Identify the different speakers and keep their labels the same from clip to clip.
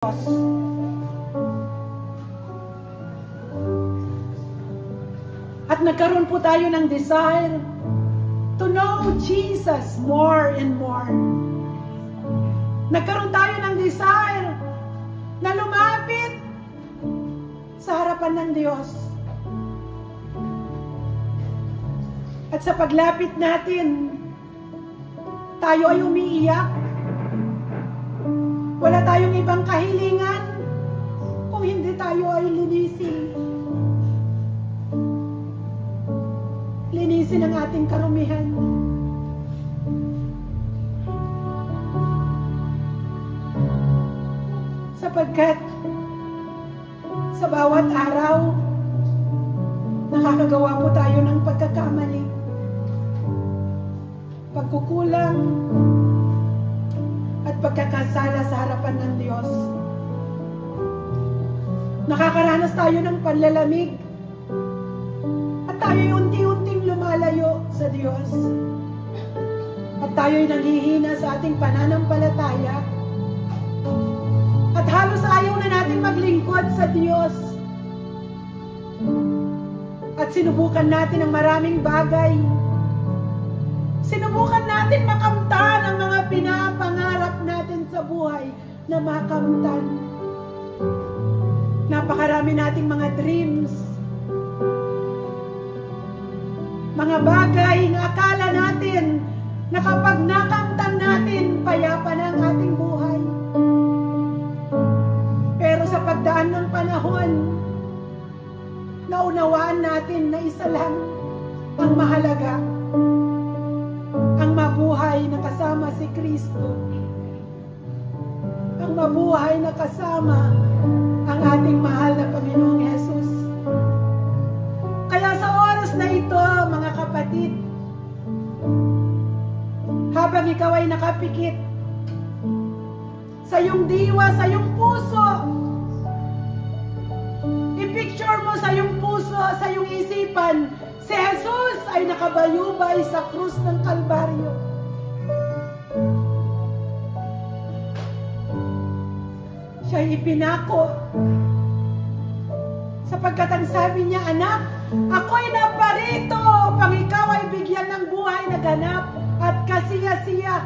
Speaker 1: At nagkaroon po tayo ng desire to know Jesus more and more. Nagkaroon tayo ng desire na lumapit sa harapan ng Diyos. At sa paglapit natin, tayo ay umiiyak. Wala tayong ibang kahilingan kung hindi tayo ay linisin. Linisin ang ating karumihan. Sapagkat sa bawat araw, nakakagawa po tayo ng pagkakamali, pagkukulang, at pagkakasala sa harapan ng Diyos. Nakakaranas tayo ng panlalamig at tayo'y unti-unting lumalayo sa Diyos. At tayo'y nanghihina sa ating pananampalataya at halos ayaw na natin maglingkod sa Diyos. At sinubukan natin ang maraming bagay. Sinubukan natin makamtan ang mga pinapangarap natin sa buhay na makamtan. Napakarami nating mga dreams. Mga bagay na akala natin na kapag nakamtan natin, payapa na ang ating buhay. Pero sa pagdaan ng panahon, naunawaan natin na isa lang ang mahalaga. Ang mabuhay na kasama si Kristo. Ang mabuhay na kasama ang ating mahal na Panginoong Hesus. Kaya sa oras na ito, mga kapatid, habang ikaw ay nakapikit sa iyong diwa, sa iyong puso, i-picture mo sa iyong puso, sa iyong isipan, si Jesus ay nakabayubay sa krus ng Kalbaryo. Siya'y ipinako. Sapagkat ang sabi niya, anak, ako'y naparito pang ikaw ay bigyan ng buhay na ganap at kasiya-siya.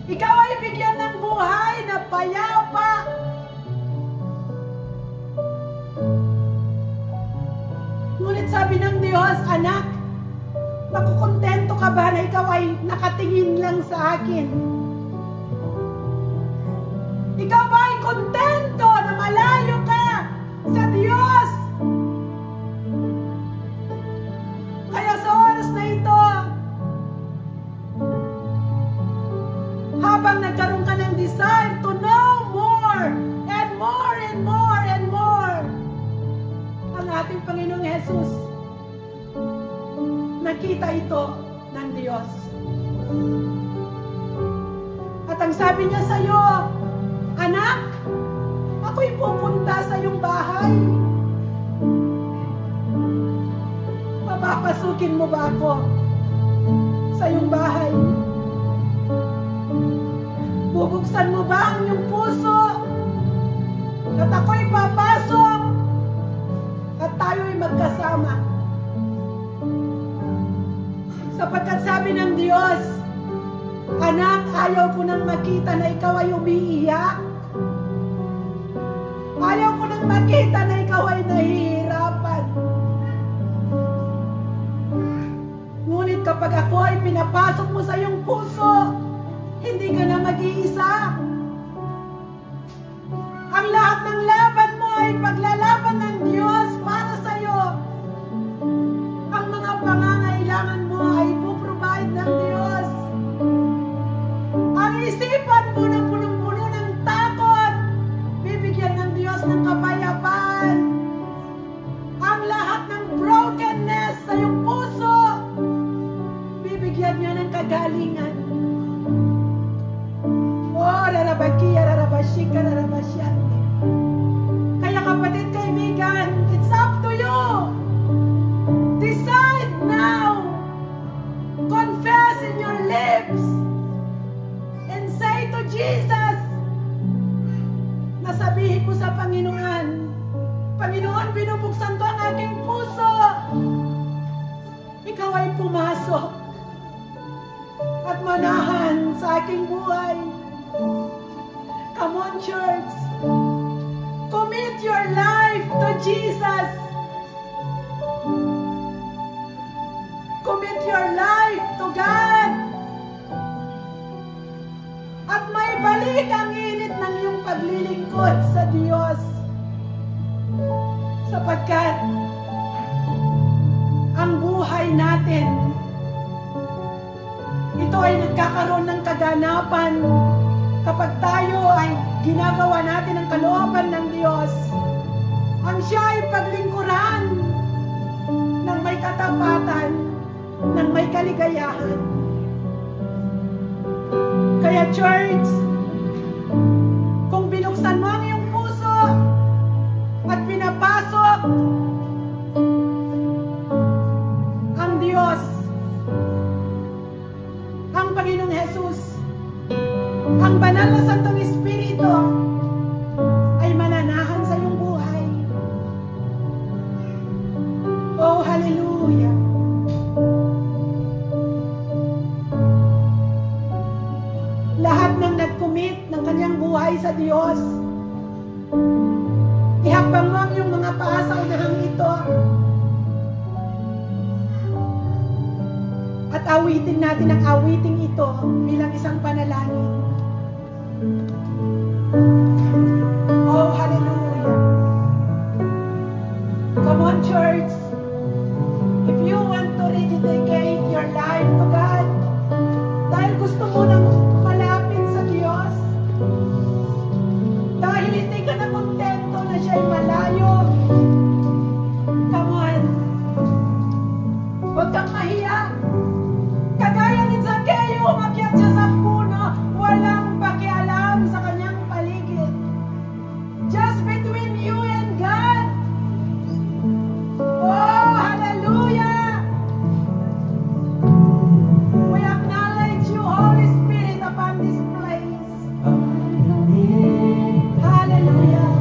Speaker 1: Ikaw ay bigyan ng buhay na payapa. Ngunit sabi ng Diyos, anak, makukontento ka ba na ikaw ay nakatingin lang sa akin? Ikaw ba ay kontento na malayo ka sa Diyos? Kaya sa oras na ito, habang nagkaroon ka ng desire to know more and more and more and more, ang ating Panginoong Hesus, nakita ito ng Diyos. At ang sabi niya sa iyo, anak, ako'y pupunta sa iyong bahay. Papapasukin mo ba ako sa iyong bahay? Bubuksan mo ba ang iyong puso? At ako'y papasok at tayo'y magkasama. Sapagkat sabi ng Diyos, anak, ayaw ko nang makita na ikaw ay umiiyak. Ayaw ko nang makita na ikaw ay nahihirapan. Ngunit kapag ako ay pinapasok mo sa iyong puso, hindi ka na mag-iisa. Ang lahat ng laban mo ay paglalaban ng Diyos para sa iyo. Ang mga pangangailangan mo ay ipoprovide ng Diyos. Ang isipan mo na punong-puno ng takot, bibigyan ng Diyos ng kapayapaan. Ang lahat ng brokenness sa iyong puso, bibigyan niya ng kagalingan. Oh, sabihin mo sa Panginoon, Panginoon, binubuksan ko ang aking puso. Ikaw ay pumasok at manahan sa aking buhay. Come on, church. Commit your life to Jesus. Commit your life to God. At may balik ang init ng iyong paglilingkod sa Diyos. Sapagkat ang buhay natin, ito ay nagkakaroon ng kaganapan kapag tayo ay ginagawa natin ang kalooban ng Diyos. Ang siya ay paglingkuran ng may katapatan, ng may kaligayahan. Kaya church, kung binuksan mo ang iyong puso at pinapasok ang Diyos, ang Panginoong Jesus, ang banal na Santong Espiritu ay mananahan sa iyong buhay. Oh, hallelujah! Lahat ng nag-commit ng kanyang buhay sa Diyos, ihakbang mo ang iyong mga paa sa unahang ito at awitin natin ang awiting ito bilang isang panalangin. Oh, hallelujah! Come on, church. If you want to rededicate your life to God, dahil gusto mo nang malapit sa Diyos, dahil hindi ka na kontento na siya'y malayo, come on. Huwag kang mahiya. Kagaya ni Zacchaeus, umakyat siya sa puno, walang pakialam sa kanyang paligid. Just between you and God. Oh, hallelujah! We acknowledge you, Holy Spirit, upon this place. Hallelujah!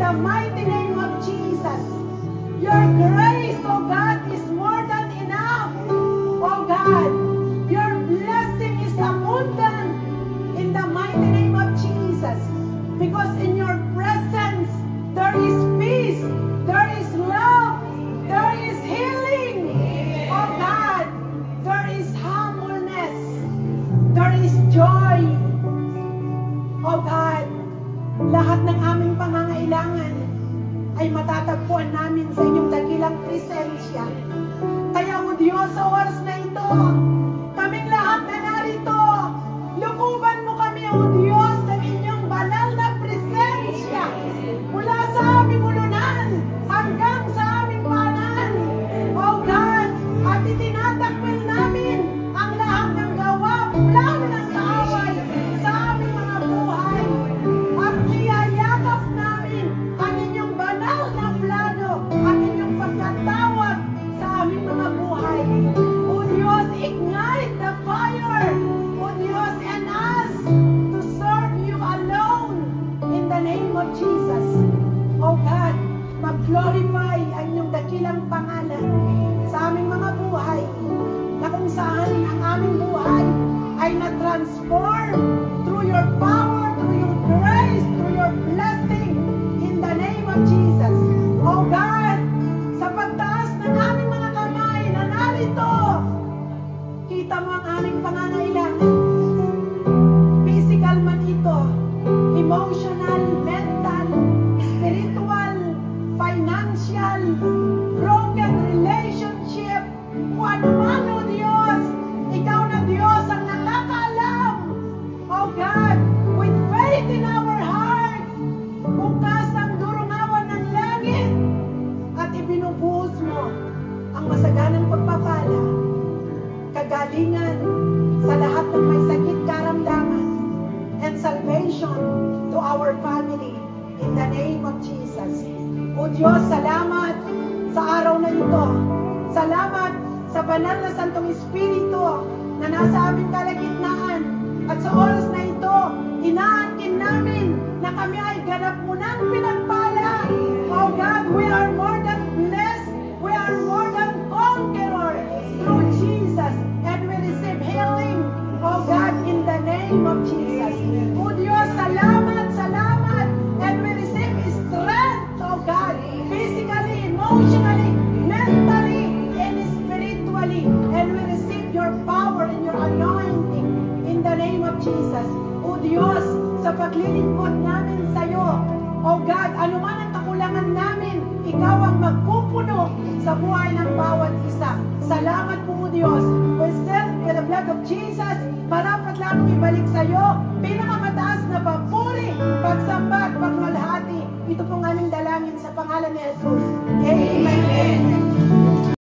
Speaker 1: the mighty name of Jesus. Your grace, oh God, is more than enough. Oh God, your blessing is abundant in the mighty name of Jesus. Because in your presence, there is peace, there is love, there is healing. Oh God, there is humbleness, there is joy. Oh God, lahat ng aming pangangailangan ay matatagpuan namin sa inyong dakilang presensya. Kaya o Diyos, sa oras na ito, kaming lahat na narito, lukuban mo kami o Diyos ng inyong banal na presensya mula sa aming ulunan hanggang sa aming panan. O God, at itinatakwil namin ang lahat ng gawa, plano ng kaaway sa aming mga buhay. At niyayakap namin ang inyong banal na plano, ang inyong pagkatawag sa aming mga buhay. O Diyos, ignite the fire, O Diyos, and us to serve you alone in the name of Jesus. O God, mag-glorify ang inyong dakilang pangalan sa aming mga buhay, na kung saan ang aming buhay ay na-transform through your power, through your grace, through your blessing in the name of Jesus. O God, sa pagtaas ng aming mga kamay na narito, kita mo ang aming pangangailangan. Physical man ito, emotional, mental, spiritual, financial, broken relationship, kung ano man, O Diyos, ikaw na Diyos ang nakakaalam. O God, with faith in our heart, bukas ang durungawan ng langit at ibinubuhos mo ang masaganang pagpapala, kagalingan sa lahat ng may sakit karamdaman, and salvation to our family in the name of Jesus. O Diyos, salamat sa araw na ito. Salamat sa banal na Santong Espiritu na nasa aming kalagitnaan. At sa oras na ito, inaangkin namin na kami ay ganap mo ng pinagpala. Oh God, we are more than blessed. We are more than conquerors through Jesus. And we receive healing, oh God, in the name of Jesus. Oh Diyos, salamat, salamat. And we receive strength, oh God, physically, emotionally, mentally, and spiritually. And we receive your power and your anointing in the name of Jesus. O Diyos, sa paglilingkod namin sa iyo, O God, anuman ang kakulangan namin, ikaw ang magpupuno sa buhay ng bawat isa. Salamat po, O Diyos. We stand with the blood of Jesus, marapat lang ibalik sa iyo, pinakamataas na papuri, pagsamba at pagmalhati. Ito pong aming dalangin sa pangalan ni Jesus.